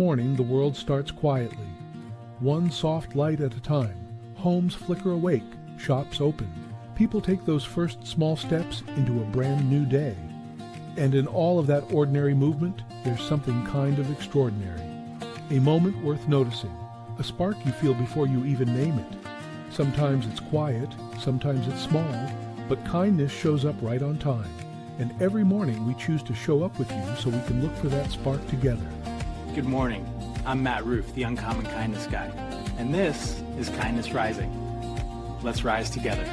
morning, the world starts quietly. One soft light at a time. Homes flicker awake, shops open. People take those first small steps into a brand new day. And in all of that ordinary movement, there's something kind of extraordinary. A moment worth noticing. A spark you feel before you even name it. Sometimes it's quiet, sometimes it's small, but kindness shows up right on time. And every morning we choose to show up with you so we can look for that spark together. Good morning. I'm Matt Roof, the Uncommon Kindness Guy. And this is Kindness Rising. Let's rise together.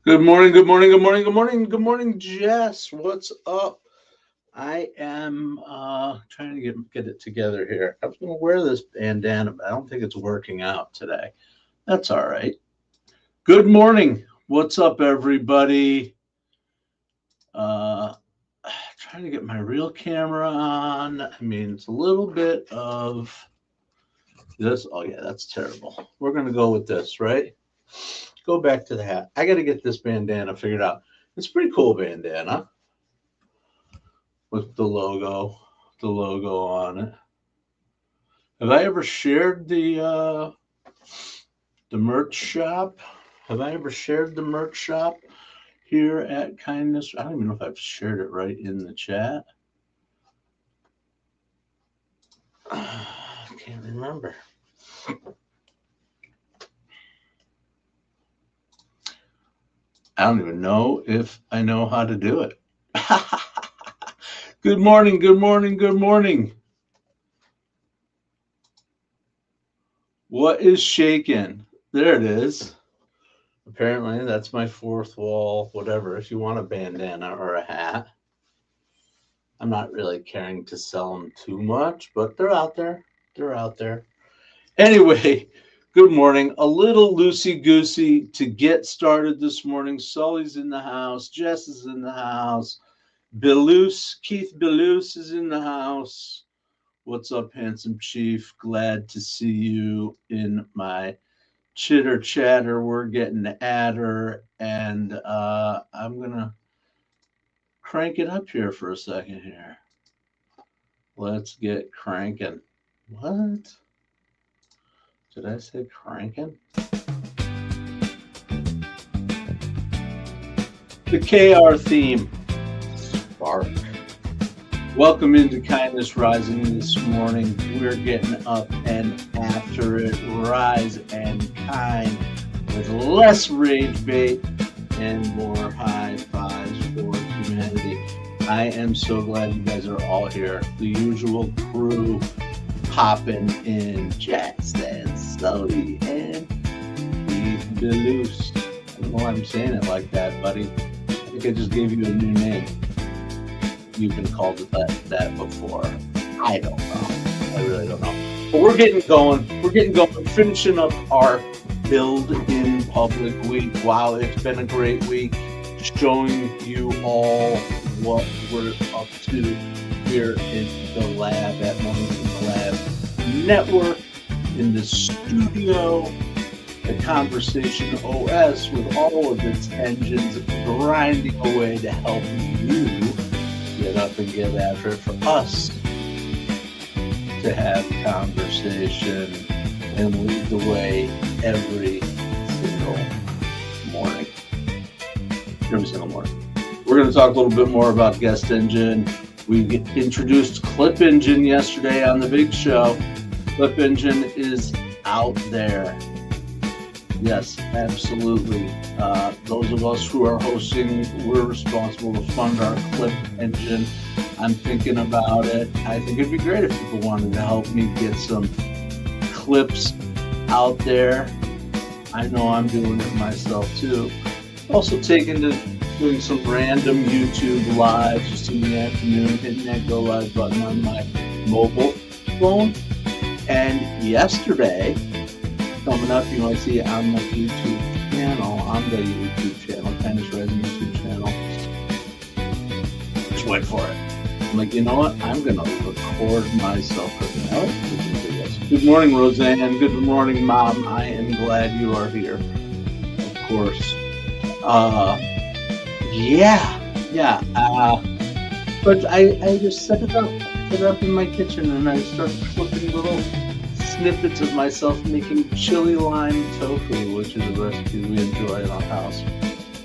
Good morning, good morning, good morning, good morning, good morning, Jess. What's up? I am trying to get it together here. I was going to wear this bandana, but I don't think it's working out today. That's all right. Good morning. What's up, everybody? Trying to get my real camera on. I mean, it's a little bit of this. Oh, yeah, that's terrible. We're going to go with this, right? Go back to the hat. I got to get this bandana figured out. It's a pretty cool bandana with the logo on it. Have I ever shared the merch shop? Have I ever shared the merch shop here at Kindness? I don't even know if I've shared it right in the chat. I can't remember. I don't even know if I know how to do it. Good morning, good morning, good morning. What is shaking? There it is. Apparently, that's my fourth wall, whatever. If you want a bandana or a hat. I'm not really caring to sell them too much, but they're out there. They're out there. Anyway, good morning. A little loosey-goosey to get started this morning. Sully's in the house. Jess is in the house. Keith Belouse is in the house. What's up, handsome chief? Glad to see you in my chitter chatter. We're getting at her, and I'm gonna crank it up here for a second here. Let's get cranking. What? Did I say cranking? The KR theme. Spark. Welcome into Kindness Rising this morning. We're getting up and after it. Rise and kind with less rage bait and more high fives for humanity. I am so glad you guys are all here. The usual crew popping in. Jess and Sully and Keith Belouse. I don't know why I'm saying it like that, buddy. I think I just gave you a new name. You've been called that before. I don't know. I really don't know. But we're getting going. We're getting going. Finishing up our Build in Public week. Wow, it's been a great week. Showing you all what we're up to here in the lab at Mornington Lab Network, in the studio, the Conversation OS with all of its engines grinding away to help you get up and get after it, for us to have conversation and lead the way every single morning. Every single morning. We're going to talk a little bit more about Guest Engine. We introduced Clip Engine yesterday on the big show. Clip Engine is out there. Yes, absolutely. Those of us who are hosting, we're responsible to fund our Clip Engine. I'm thinking about it. I think it'd be great if people wanted to help me get some clips out there. I know I'm doing it myself too. Also taken to doing some random YouTube lives just in the afternoon, hitting that go live button on my mobile phone. And yesterday, coming up, you might see on my YouTube channel, on the YouTube channel, Kindness Rising YouTube channel. Just wait for it. I'm like, you know what? I'm going to record myself. Good morning, Roseanne. Good morning, Mom. I am glad you are here. Of course. Yeah. But I just set it up in my kitchen, and I started flipping little snippets of myself making chili lime tofu, which is a recipe we enjoy in our house.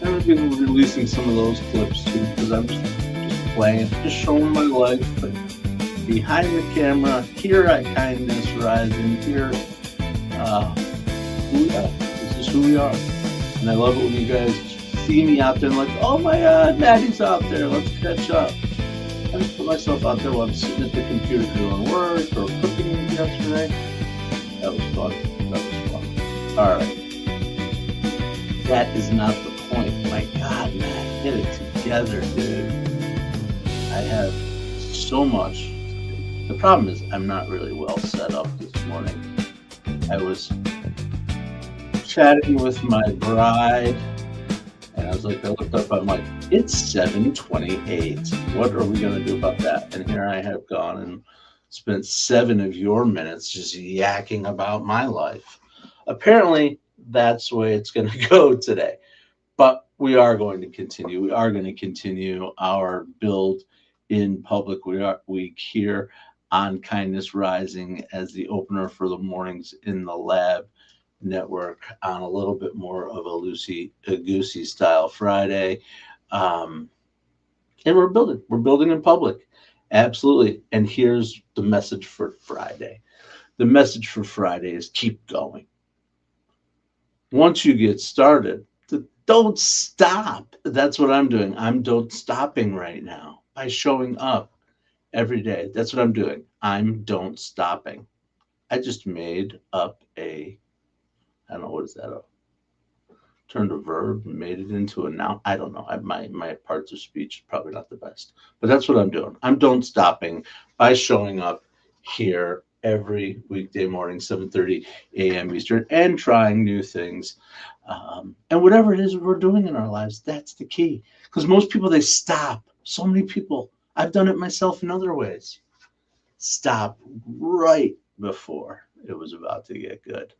And I've been releasing some of those clips too, because I'm just playing, just showing my life. But behind the camera, here at Kindness Rising, here, who we are. This is who we are. And I love it when you guys see me out there and like, oh my God, Maddie's out there. Let's catch up. I just put myself out there while I'm sitting at the computer doing work or cooking yesterday. That was fun. All right. That is not the point. My God, man, get it together, dude. I have so much. The problem is I'm not really well set up this morning. I was chatting with my bride, and I looked up, I'm like, it's 7:28. What are we going to do about that? And here I have gone and spent 7 of your minutes just yakking about my life. Apparently, that's the way it's going to go today. But we are going to continue. We are going to continue our build in public week here on Kindness Rising as the opener for the mornings in the lab network on a little bit more of a loosey-goosey style Friday. And we're building in public. Absolutely. And here's the message for Friday. The message for Friday is keep going. Once you get started, don't stop. That's what I'm doing. I'm don't stopping right now by showing up every day. That's what I'm doing. I'm don't stopping. I just made up I don't know, what is that? Turned a verb and made it into a noun. I don't know. My parts of speech is probably not the best, but that's what I'm doing. I'm don't stopping by showing up here every weekday morning, 7:30 a.m. Eastern, and trying new things. And whatever it is we're doing in our lives, that's the key. Because most people, they stop. So many people, I've done it myself in other ways. Stop right before it was about to get good.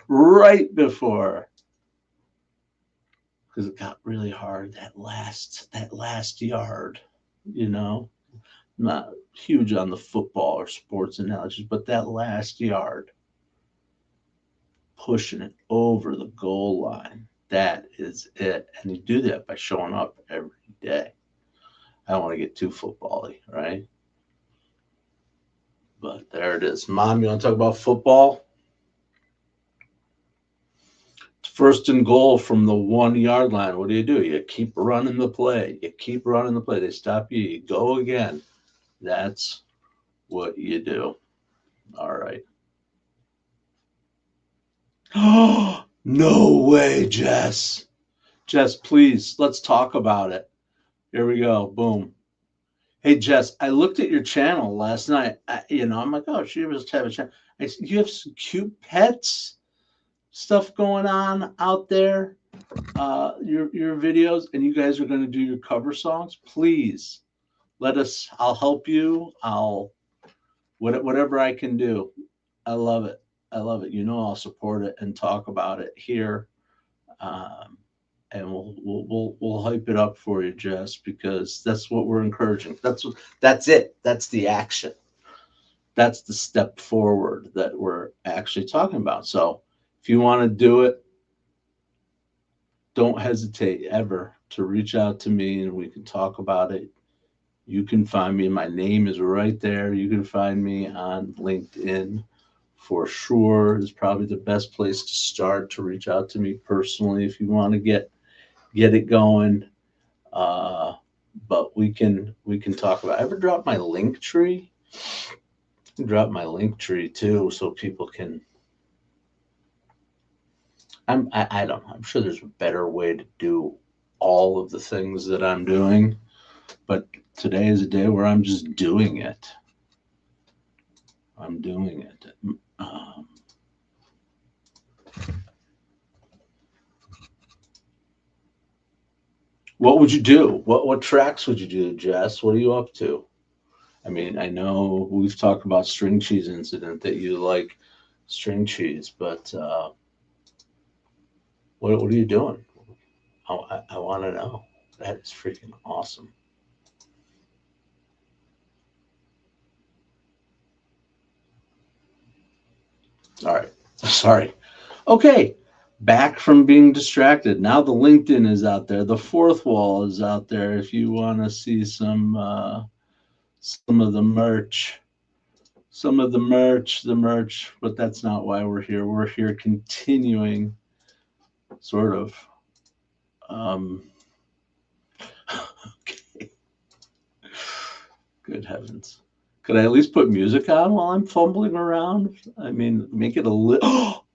Right before. Because it got really hard that last yard, not huge on the football or sports analogies, but that last yard, pushing it over the goal line, that is it. And you do that by showing up every day. I don't want to get too football-y, right? But there it is. Mom, you want to talk about football? First and goal from the 1 yard line. What do? You keep running the play. They stop you. You go again. That's what you do. All right. Oh, no way, Jess. Jess, please, let's talk about it. Here we go. Boom. Hey, Jess, I looked at your channel last night. I'm like, oh, she must have a channel. You have some cute pets stuff going on out there, your videos, and you guys are going to do your cover songs. Please I'll help you. Whatever I can do. I love it. I'll support it and talk about it here. And we'll hype it up for you, Jess, because that's what we're encouraging. That's it. That's the action. That's the step forward that we're actually talking about. So if you want to do it, don't hesitate ever to reach out to me and we can talk about it. You can find me. My name is right there. You can find me on LinkedIn for sure. It's probably the best place to start to reach out to me personally if you want to get it going. But we can talk about it. I ever drop my link tree? Drop my link tree too so people can. I don't know. I'm sure there's a better way to do all of the things that I'm doing, but today is a day where I'm just doing it. I'm doing it. What would you do? What tracks would you do, Jess? What are you up to? I mean, I know we've talked about string cheese incident that you like string cheese, but what are you doing? I want to know. That's freaking awesome. All right. Sorry. Okay. Back from being distracted. Now the LinkedIn is out there. The fourth wall is out there. If you want to see some of the merch, the merch, but that's not why we're here. We're here continuing sort of. Okay. Good heavens. Could I at least put music on while I'm fumbling around? I mean, make it a little.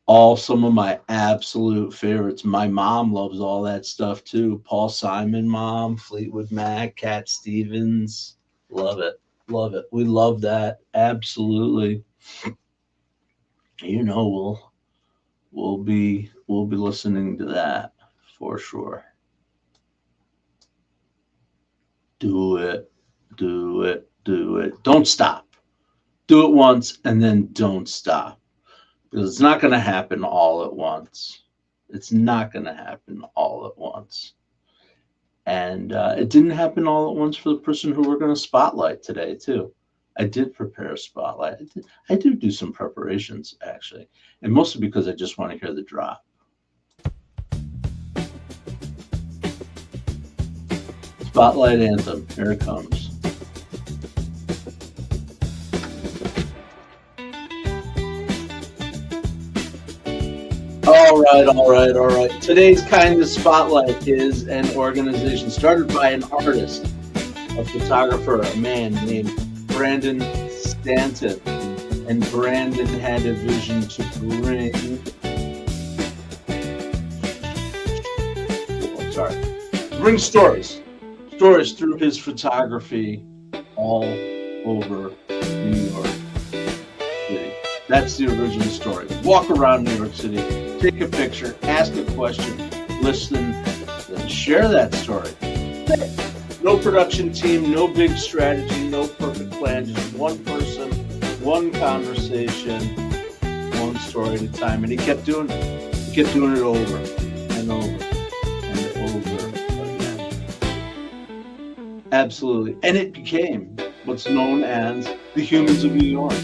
All some of my absolute favorites. My mom loves all that stuff too. Paul Simon, mom, Fleetwood Mac, Cat Stevens. Love it. Love it. We love that. Absolutely. You know, we'll be listening to that for sure. Do it. Do it. Do it. Don't stop. Do it once and then don't stop. Because it's not going to happen all at once. It's not going to happen all at once. And it didn't happen all at once for the person who we're going to spotlight today, too. I did prepare a spotlight. I do some preparations, actually. And mostly because I just want to hear the drop. Spotlight anthem. Here it comes. All right. Today's Kindness Spotlight is an organization started by an artist, a photographer, a man named Brandon Stanton. And Brandon had a vision to bring stories through his photography all over New York City. That's the original story. Walk around New York City, take a picture, ask a question, listen, then share that story. No production team, no big strategy, no perfect plan, just one person, one conversation, one story at a time. And he kept doing it. He kept doing it over and over and over again. Absolutely. And it became what's known as the Humans of New York.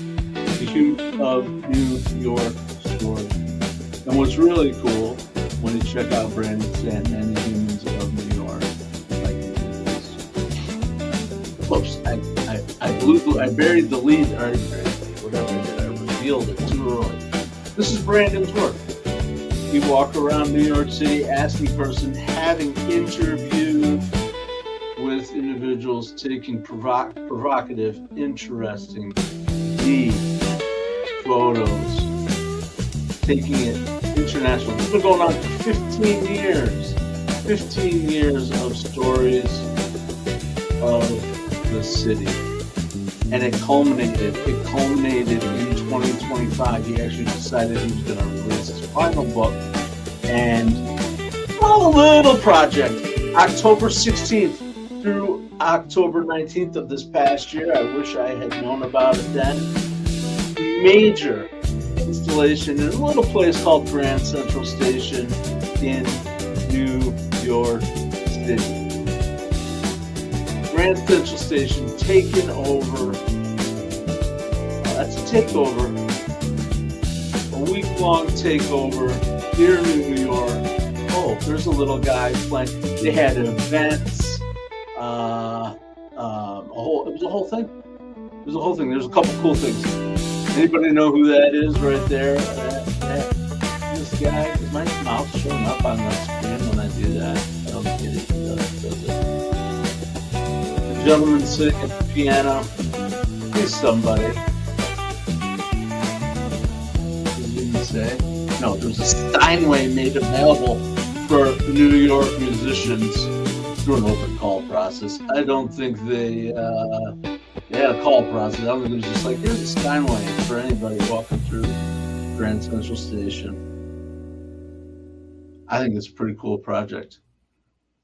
The Humans of New York story. And what's really cool when you check out Brandon Stanton and the Humans of New York, like whoops, I buried the lead, or whatever I did, I revealed it too early. This is Brandon's work. You walk around New York City, asking person, having interviewed with individuals, taking provocative, interesting, deep photos, taking it international. It's been going on for 15 years. 15 years of stories of the city. And it culminated in 2025. He actually decided he was going to release his final book. And a little project, October 16th through October 19th of this past year. I wish I had known about it then. Major installation in a little place called Grand Central Station in New York City. Grand Central Station taken over. That's a takeover. A week-long takeover here in New York. Oh, there's a little guy playing. They had events. It was a whole thing. It was a whole thing. There's a couple cool things. Anybody know who that is right there? This guy, is my mouth showing up on the screen when I do that? I don't get it. Does it? The gentleman sitting at the piano. He's somebody. Didn't say. No, there's a Steinway made available for New York musicians through an open call process. I don't think they had a call process. I don't think it was just like, here's a Steinway for anybody walking through Grand Central Station. I think it's a pretty cool project.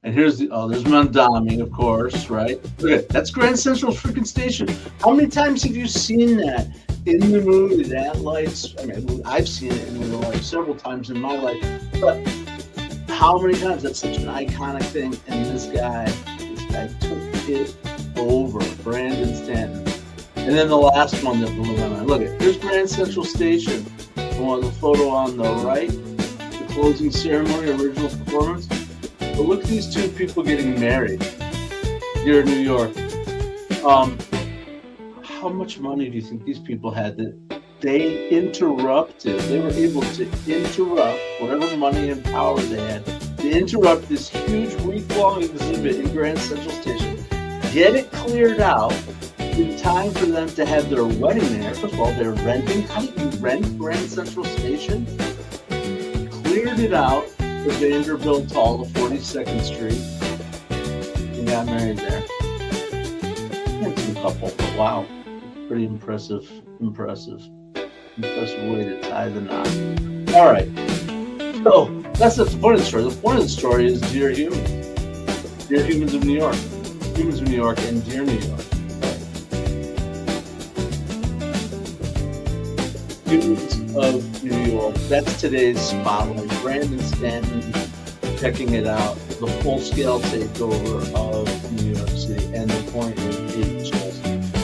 And here's there's Mondami, of course, right? Look at that's Grand Central freaking Station. How many times have you seen that in the movie? That lights, I mean, I've seen it in real life several times in my life, but how many times? That's such an iconic thing. And this guy took it over. Brandon Stanton. And then the last one that blew my mind. Look at, here's Grand Central Station. The photo on the right, the closing ceremony, original performance. But look at these two people getting married here in New York. How much money do you think these people had that they interrupted? They were able to interrupt whatever money and power they had to interrupt this huge week-long exhibit in Grand Central Station, get it cleared out in time for them to have their wedding there. First of all, they're renting. How do you rent Grand Central Station? Cleared it out to Vanderbilt Hall, the 42nd Street, and got married there. Handsome couple, but wow, pretty impressive way to tie the knot. All right, so that's not the point of the story. The point of the story is Dear Humans. Dear Humans of New York. Humans of New York and Dear New York. Humans of New York. That's today's spotlight. Brandon Stanton checking it out. The full-scale takeover of New York City. And the point is,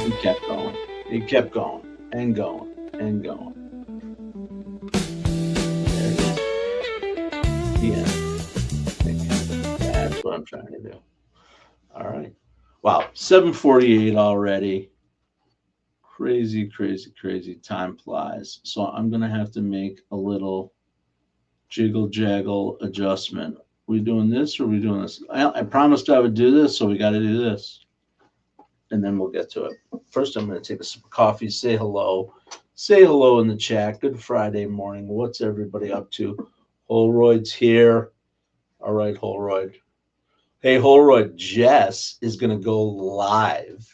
he kept going. He kept going and going and going. There it is. The end. That's what I'm trying to do. All right. Wow. 7:48 already. Crazy. Time flies. So I'm going to have to make a little jiggle-jaggle adjustment. Are we doing this or are we doing this? I promised I would do this, so we got to do this. And then we'll get to it. First, I'm going to take a sip of coffee, say hello. Say hello in the chat. Good Friday morning. What's everybody up to? Holroyd's here. All right, Holroyd. Hey, Holroyd, Jess is going to go live.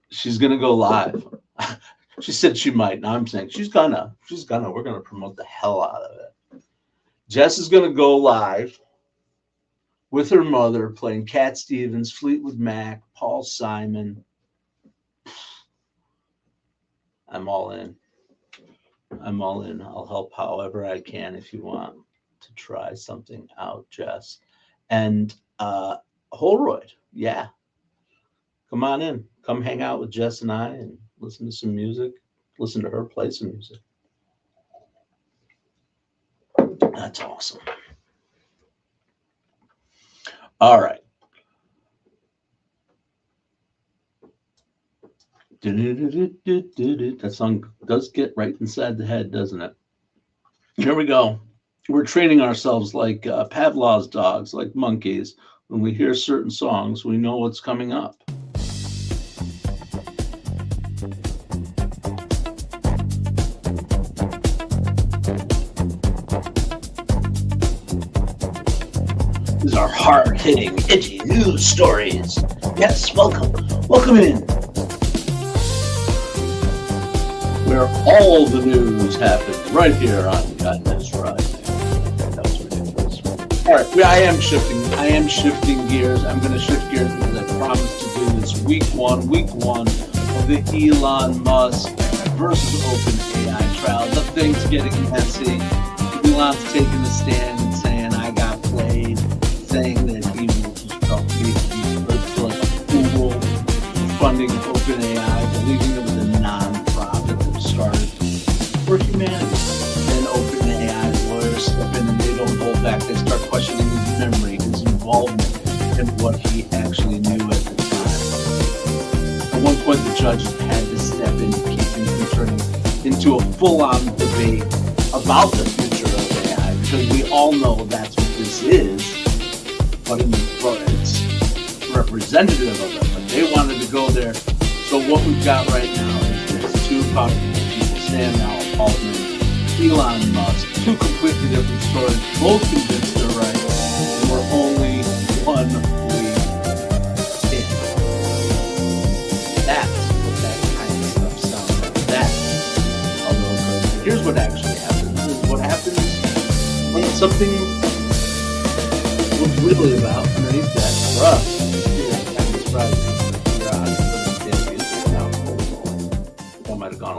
She's going to go live. She said she might. Now I'm saying she's gonna. We're going to promote the hell out of it. Jess is going to go live with her mother playing Cat Stevens, Fleetwood Mac, Paul Simon. I'm all in. I'll help however I can if you want to try something out, Jess. And Holroyd, yeah. Come on in. Come hang out with Jess and I and listen to some music. Listen to her play some music. That's awesome. All right. That song does get right inside the head, doesn't it? Here we go. We're training ourselves like Pavlov's dogs, like monkeys. When we hear certain songs, we know what's coming up. These are hard-hitting, edgy news stories. Yes, welcome in. Where all the news happens, right here on Kindness Rising. That was ridiculous. All right, I am shifting gears. I'm going to shift gears because I promised to do this week one of the Elon Musk versus OpenAI trial. The thing's getting messy. Elon's taking a stand and saying, I got played, saying that he was Google funding OpenAI, believing it was a non-profit that started for humanity. Then OpenAI lawyers step in and they don't hold back. They start questioning his memory, his involvement, and what he actually knew at the time. At one point, the judges had to step in to keep him from turning into a full-on debate about the future of AI, because we all know that's what this is, but it's representative of it. But they wanted to go there. So what we've got right now is two powerful people, Sam Altman, Elon Musk, two completely different stories, both convinced they're right, and we're only 1 week in. That's what that kind of stuff sounds like. That's a little crazy. Here's what actually happens. What happens when something was really about underneath that for us. I might have gone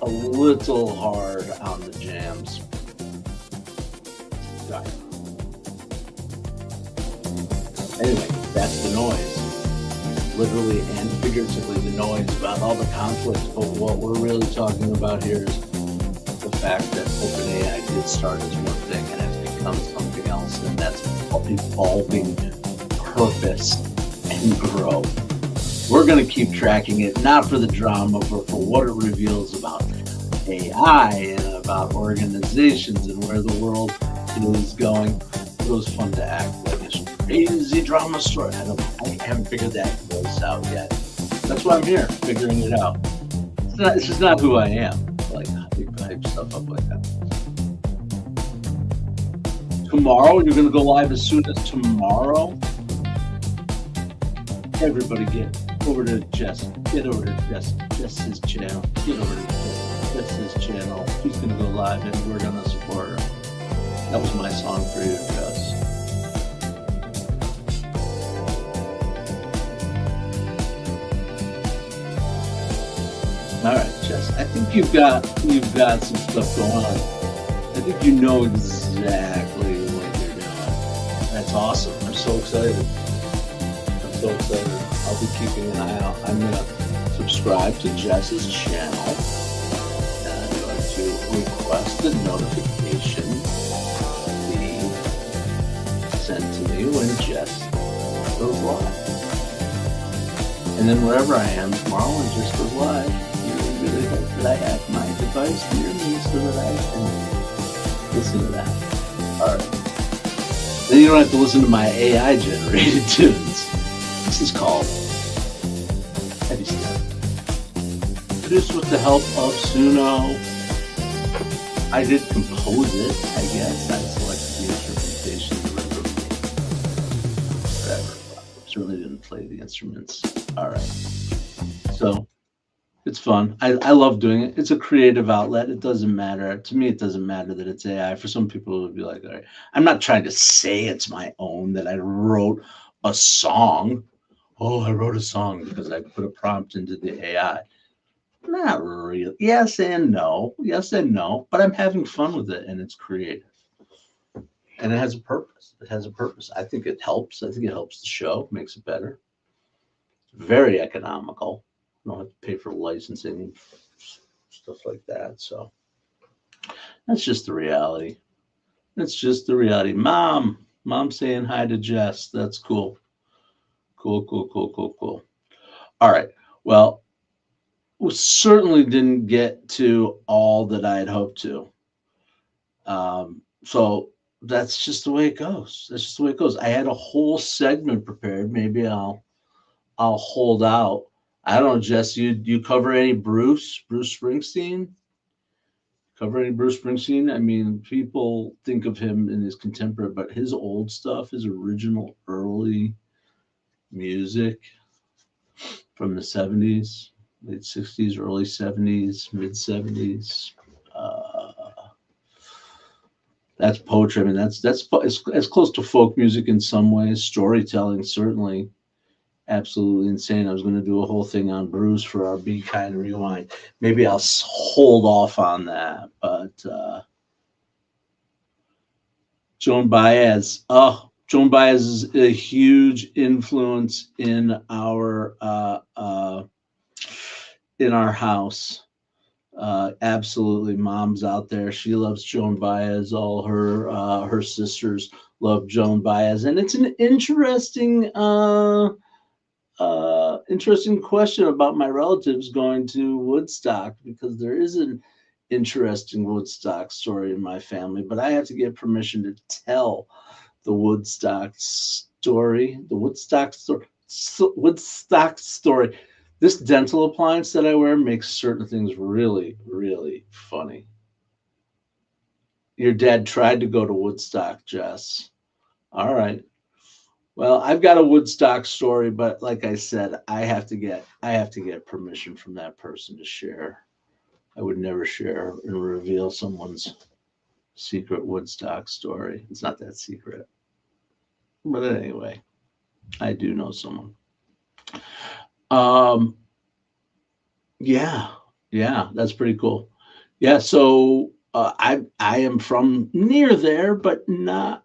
a little hard on the jams. Anyway, that's the noise. Literally and figuratively, the noise about all the conflicts. But what we're really talking about here is the fact that OpenAI did start as one thing and has become something else, and that's evolving purpose and growth. We're going to keep tracking it, not for the drama, but for what it reveals about AI and about organizations and where the world is going. It was fun to act like a crazy drama story. I haven't figured that voice out yet. That's why I'm here, figuring it out. It's just not who I am. Like hype stuff up like that. Tomorrow, you're going to go live as soon as tomorrow. Everybody get over to Jess. Get over to Jess's channel. Get over to Jess's channel. She's going to go live and we're going to support her. That was my song for you, Jess. All right, Jess. I think you've got some stuff going on. I think you know exactly what you're doing. That's awesome. I'm so excited. I'll be keeping an eye out. I'm going to subscribe to Jess's channel. And I'm going to request a notification be sent to me when Jess goes live. And then wherever I am tomorrow when Jess goes live, you really hope that I have my device near me so that I can listen to that. All right. Then you don't have to listen to my AI generated tunes. This is called Heavy Step. Produced with the help of Suno. I did compose it, I guess. I selected the instrumentation, whatever. Certainly didn't play the instruments. All right. So it's fun. I love doing it. It's a creative outlet. It doesn't matter. To me, it doesn't matter that it's AI. For some people, it would be like, all right, I'm not trying to say it's my own, that I wrote a song. Oh, I wrote a song because I put a prompt into the AI. Not really. Yes and no. Yes and no. But I'm having fun with it, and it's creative. And it has a purpose. It has a purpose. I think it helps. I think it helps the show, makes it better. Very economical. You don't have to pay for licensing, stuff like that. So that's just the reality. That's just the reality. Mom saying hi to Jess. That's cool. Cool. All right. Well, we certainly didn't get to all that I had hoped to. So that's just the way it goes. I had a whole segment prepared. Maybe I'll hold out. I don't know, Jess, you cover any Bruce Springsteen? Cover any Bruce Springsteen? I mean, people think of him in his contemporary, but his old stuff, his original early music from the 70s, late 60s, early 70s, mid 70s. That's poetry. I mean, that's as close to folk music in some ways. Storytelling, certainly, absolutely insane. I was going to do a whole thing on Bruce for our Be Kind Rewind. Maybe I'll hold off on that. But Joan Baez. Joan Baez is a huge influence in our house. Absolutely, mom's out there. She loves Joan Baez. All her sisters love Joan Baez, and it's an interesting question about my relatives going to Woodstock, because there is an interesting Woodstock story in my family, but I have to get permission to tell the Woodstock story. Woodstock story. This dental appliance that I wear makes certain things really, really funny. Your dad tried to go to Woodstock, Jess. All right. Well, I've got a Woodstock story, but like I said, I have to get permission from that person to share. I would never share and reveal someone's secret Woodstock story. It's not that secret. But anyway, I do know someone. Yeah, that's pretty cool. Yeah, so I am from near there, but not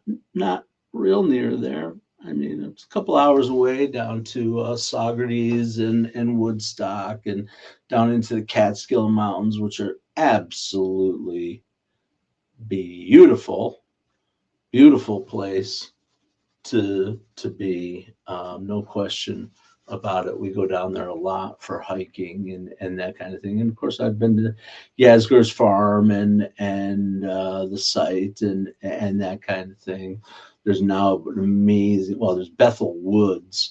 real near there. I mean, it's a couple hours away down to Saugerties and Woodstock and down into the Catskill Mountains, which are absolutely beautiful, beautiful place to be. No question about it. We go down there a lot for hiking and that kind of thing. And of course, I've been to Yasgur's farm and the site and that kind of thing. There's now an amazing. Well, there's Bethel Woods,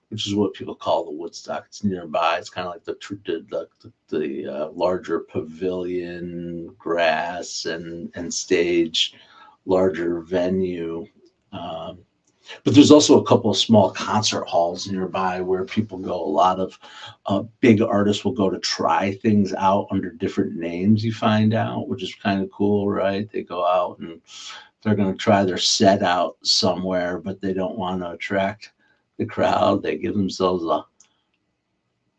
which is what people call the Woodstock. It's nearby. It's kind of like the larger pavilion, grass and stage, larger venue. But there's also a couple of small concert halls nearby where people go. A lot of big artists will go to try things out under different names, you find out, which is kind of cool, right? They go out and they're going to try their set out somewhere, but they don't want to attract the crowd. They give themselves a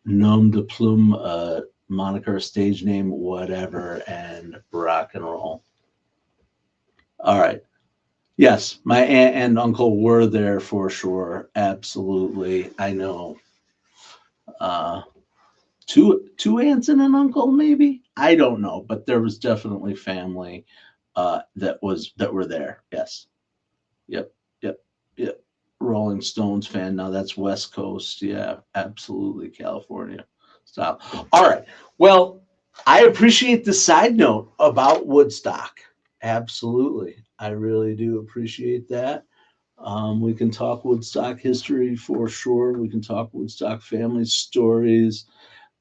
nom de plume, moniker, stage name, whatever, and rock and roll. All right. Yes, my aunt and uncle were there for sure. Absolutely. I know. Two aunts and an uncle, maybe? I don't know, but there was definitely family that were there. Yes. Yep. Rolling Stones fan. Now that's West Coast. Yeah, absolutely. California style. All right. Well, I appreciate the side note about Woodstock. Absolutely. I really do appreciate that. We can talk Woodstock history for sure. We can talk Woodstock family stories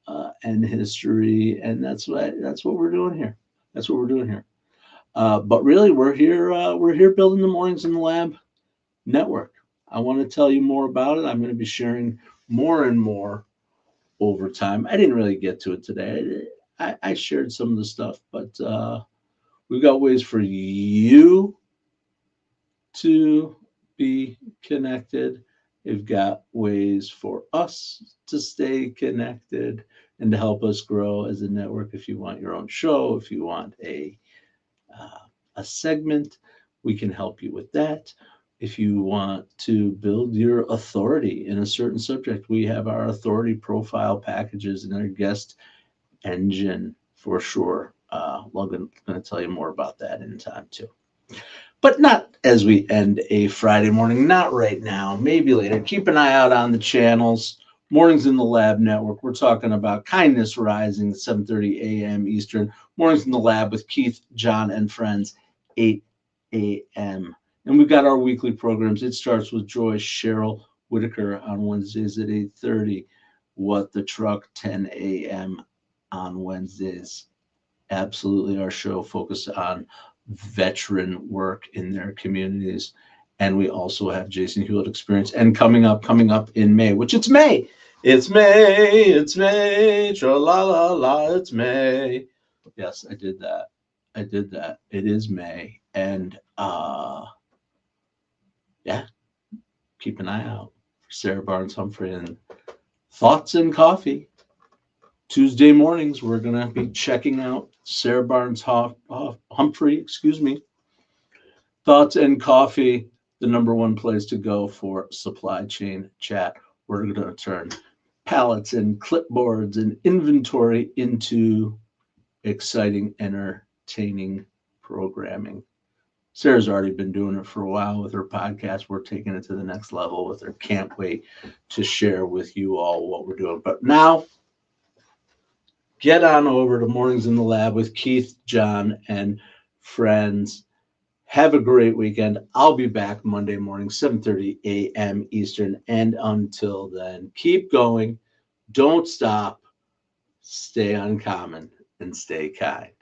and history, and that's what we're doing here. That's what we're doing here. But really, we're here building the Mornings in the Lab network. I want to tell you more about it. I'm going to be sharing more and more over time. I didn't really get to it today. I shared some of the stuff, but we've got ways for you to be connected. We've got ways for us to stay connected and to help us grow as a network. If you want your own show, if you want a segment, we can help you with that. If you want to build your authority in a certain subject, we have our authority profile packages and our guest engine for sure. Logan's going to tell you more about that in time too. But not as we end a Friday morning, not right now, maybe later. Keep an eye out on the channels. Mornings in the Lab Network. We're talking about Kindness Rising, 7:30 a.m. Eastern. Mornings in the Lab with Keith, John, and friends, 8 a.m. And we've got our weekly programs. It starts with Joyce Cheryl Whitaker on Wednesdays at 8:30. What the Truck, 10 a.m. on Wednesdays. Absolutely our show focused on veteran work in their communities. And we also have Jason Hewlett Experience. And coming up in May, which it's May. It's May. Tra-la-la-la, it's May. Yes, I did that. It is May. And yeah, keep an eye out for Sarah Barnes Humphrey and Thoughts and Coffee. Tuesday mornings, we're going to be checking out Sarah Barnes Humphrey, Thoughts and Coffee, the number one place to go for supply chain chat. We're going to turn pallets and clipboards and inventory into exciting, entertaining programming. Sarah's already been doing it for a while with her podcast. We're taking it to the next level with her. Can't wait to share with you all what we're doing. But now, get on over to Mornings in the Lab with Keith, John, and friends. Have a great weekend. I'll be back Monday morning, 7:30 a.m. Eastern. And until then, keep going. Don't stop. Stay uncommon and stay kind.